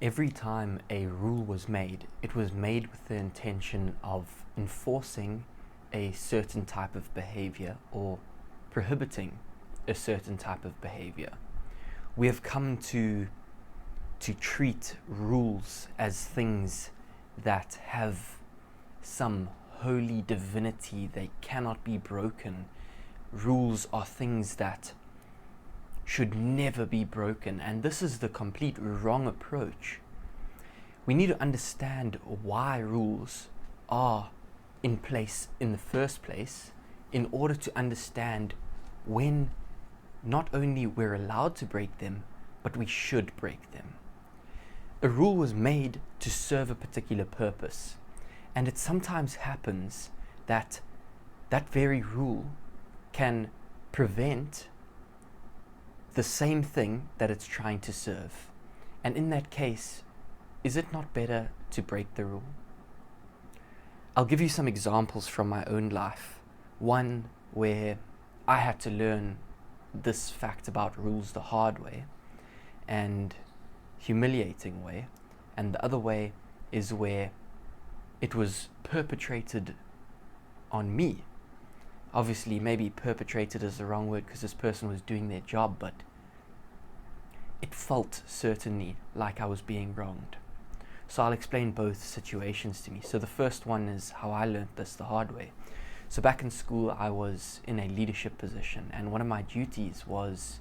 Every time a rule was made, it was made with the intention of enforcing a certain type of behavior or prohibiting a certain type of behavior. We have come to treat rules as things that have some holy divinity. They cannot be broken. Rules are things that should never be broken, and this is the complete wrong approach. We need to understand why rules are in place in the first place in order to understand when not only we're allowed to break them, but we should break them. A rule was made to serve a particular purpose, and it sometimes happens that that very rule can prevent the same thing that it's trying to serve. And in that case, is it not better to break the rule? I'll give you some examples from my own life. One where I had to learn this fact about rules the hard way and humiliating way, and the other way is where it was perpetrated on me. Obviously, maybe perpetrated is the wrong word because this person was doing their job, but it felt certainly like I was being wronged. So I'll explain both situations to me. So the first one is how I learned this the hard way. So back in school, I was in a leadership position, and one of my duties was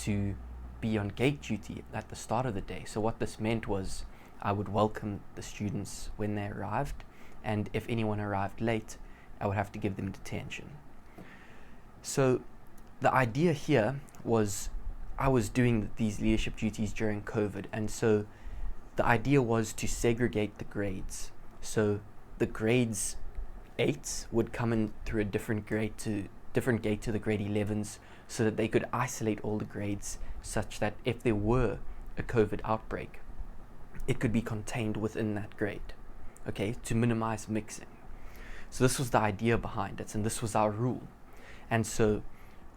to be on gate duty at the start of the day. So what this meant was I would welcome the students when they arrived, and if anyone arrived late, I would have to give them detention. So the idea here was I was doing these leadership duties during COVID, and so the idea was to segregate the grades. So the grades 8s would come in through a different gate to the grade 11s, so that they could isolate all the grades such that if there were a COVID outbreak, it could be contained within that grade, okay, to minimize mixing. So this was the idea behind it, and this was our rule. And so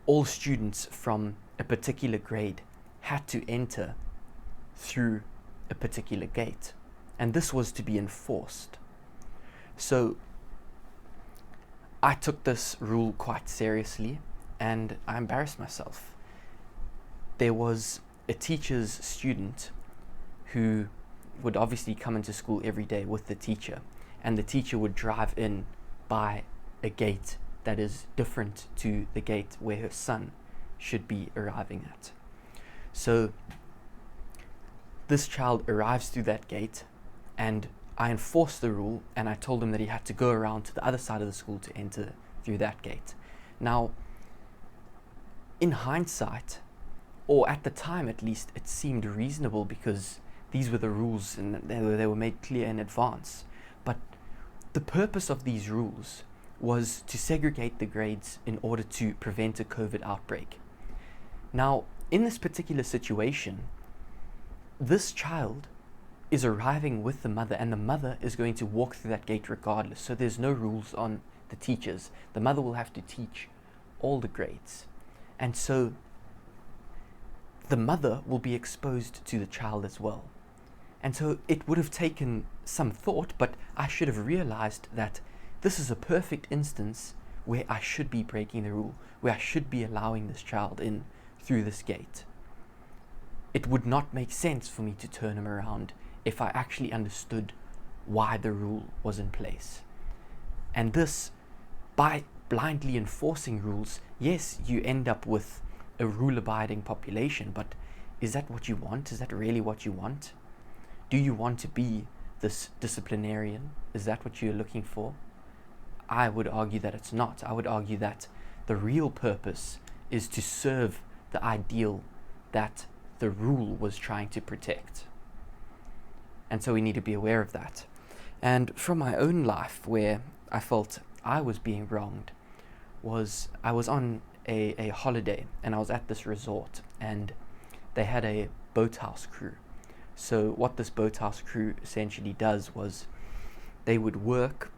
all students from a particular grade had to enter through a particular gate, and this was to be enforced. So I took this rule quite seriously, and I embarrassed myself. There was a teacher's student who would obviously come into school every day with the teacher, and the teacher would drive in by a gate that is different to the gate where her son should be arriving at. So this child arrives through that gate, and I enforced the rule, and I told him that he had to go around to the other side of the school to enter through that gate. Now, in hindsight, or at the time at least, it seemed reasonable because these were the rules and they were made clear in advance. But the purpose of these rules was to segregate the grades in order to prevent a COVID outbreak. Now, in this particular situation, this child is arriving with the mother, and the mother is going to walk through that gate regardless. So there's no rules on the teachers. The mother will have to teach all the grades. And so the mother will be exposed to the child as well. And so it would have taken some thought, but I should have realized that this is a perfect instance where I should be breaking the rule, where I should be allowing this child in through this gate. It would not make sense for me to turn him around if I actually understood why the rule was in place. And this, by blindly enforcing rules, yes, you end up with a rule-abiding population, but is that what you want? Is that really what you want? Do you want to be this disciplinarian? Is that what you're looking for? I would argue that it's not. I would argue that the real purpose is to serve the ideal that the rule was trying to protect. And so we need to be aware of that. And from my own life, where I felt I was being wronged, was I was on a holiday, and I was at this resort, and they had a boathouse crew. So what this boathouse crew essentially does was they would work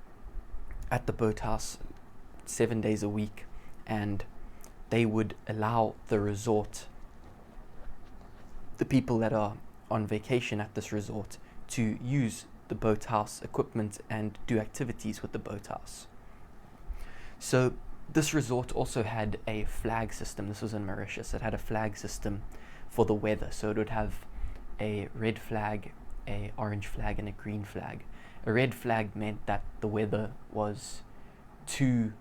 at the boathouse 7 days a week, and they would allow the resort, the people that are on vacation at this resort to use the boathouse equipment and do activities with the boathouse. So this resort also had a flag system. This was in Mauritius. It had a flag system for the weather. So it would have a red flag, a orange flag, and a green flag. A red flag meant that the weather was too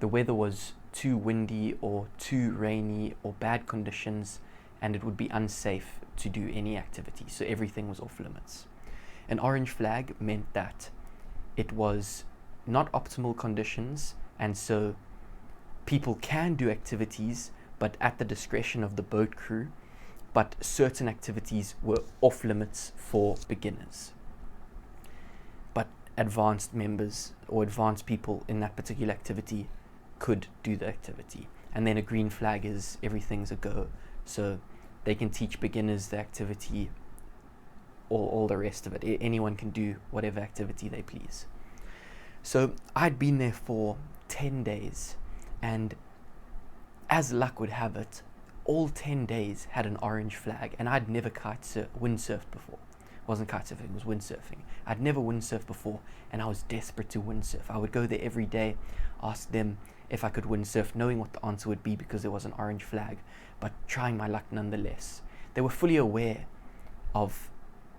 windy or too rainy or bad conditions, and it would be unsafe to do any activity. So everything was off limits. An orange flag meant that it was not optimal conditions, and so people can do activities, but at the discretion of the boat crew, but certain activities were off limits for beginners. But advanced members or advanced people in that particular activity could do the activity. And then a green flag is everything's a go, so they can teach beginners the activity, all the rest of it. Anyone can do whatever activity they please. So I'd been there for 10 days, and as luck would have it, all 10 days had an orange flag, and I'd never windsurfed before. It wasn't kitesurfing, it was windsurfing. I'd never windsurfed before, and I was desperate to windsurf. I would go there every day, ask them if I could windsurf, knowing what the answer would be because there was an orange flag, but trying my luck nonetheless. They were fully aware of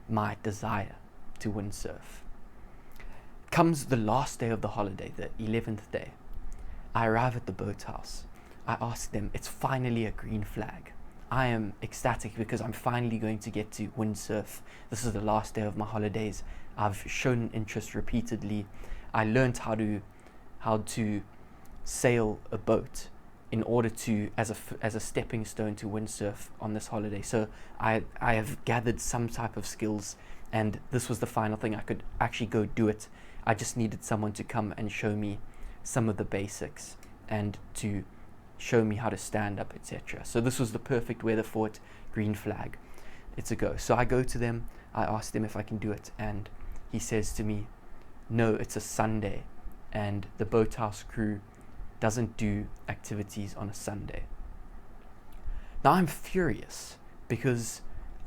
my desire to windsurf. Comes the last day of the holiday, the 11th day. I arrive at the boathouse. I ask them, it's finally a green flag. I am ecstatic because I'm finally going to get to windsurf. This is the last day of my holidays. I've shown interest repeatedly. I learned how to sail a boat in order to, as a stepping stone to windsurf on this holiday. So I have gathered some type of skills, and this was the final thing. I could actually go do it. I just needed someone to come and show me some of the basics and to show me how to stand up, etc. So this was the perfect weather for it. Green flag, it's a go. So I go to them, I ask them if I can do it, and he says to me, no, it's a Sunday, and the boathouse crew doesn't do activities on a Sunday. Now I'm furious because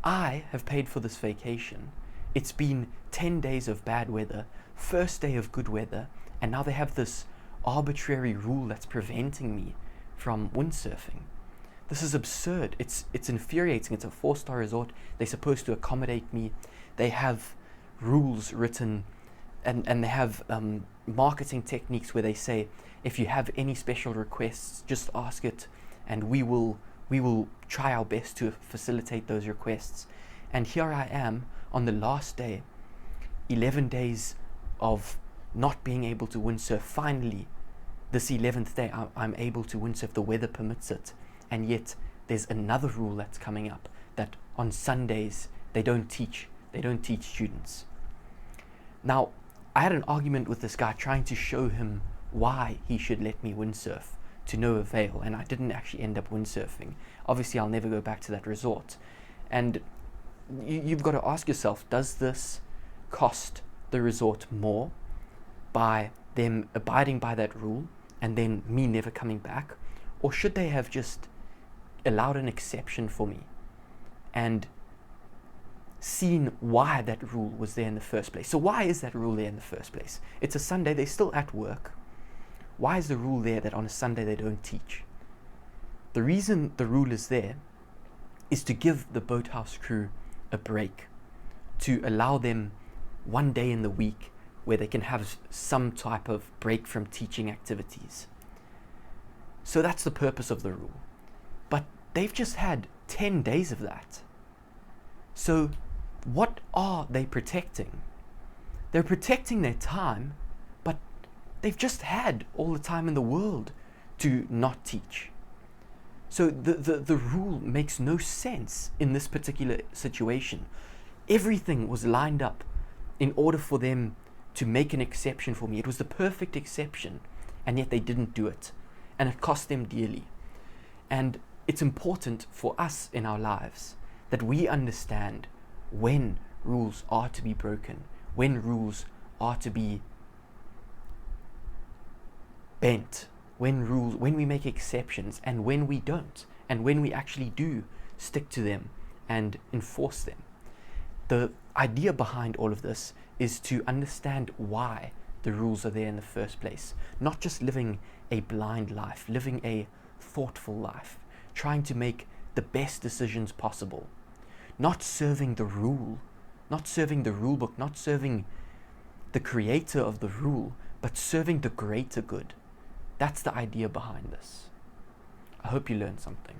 I have paid for this vacation. It's been 10 days of bad weather, first day of good weather, and now they have this arbitrary rule that's preventing me from windsurfing. This is absurd. It's infuriating. It's a 4-star resort. They're supposed to accommodate me. They have rules written, and they have marketing techniques where they say, if you have any special requests, just ask it, and we will try our best to facilitate those requests. And here I am on the last day, 11 days of not being able to windsurf. Finally, this 11th day, I'm able to windsurf. The weather permits it. And yet, there's another rule that's coming up, that on Sundays, they don't teach students. Now, I had an argument with this guy trying to show him why he should let me windsurf, to no avail, and I didn't actually end up windsurfing. Obviously, I'll never go back to that resort. And you've got to ask yourself, does this cost the resort more by them abiding by that rule and then me never coming back? Or should they have just allowed an exception for me and seen why that rule was there in the first place? So why is that rule there in the first place? It's a Sunday, they're still at work. Why is the rule there that on a Sunday they don't teach? The reason the rule is there is to give the boathouse crew a break, to allow them one day in the week where they can have some type of break from teaching activities. So that's the purpose of the rule. But they've just had 10 days of that. So what are they protecting? They're protecting their time, but they've just had all the time in the world to not teach. So the rule makes no sense in this particular situation. Everything was lined up in order for them to make an exception for me. It was the perfect exception, and yet they didn't do it. And it cost them dearly. And it's important for us in our lives that we understand when rules are to be broken, when rules are to be bent, when we make exceptions, and when we don't, and when we actually do stick to them and enforce them. The idea behind all of this is to understand why the rules are there in the first place, not just living a blind life, living a thoughtful life, trying to make the best decisions possible, not serving the rule, not serving the rule book, not serving the creator of the rule, but serving the greater good. That's the idea behind this. I hope you learned something.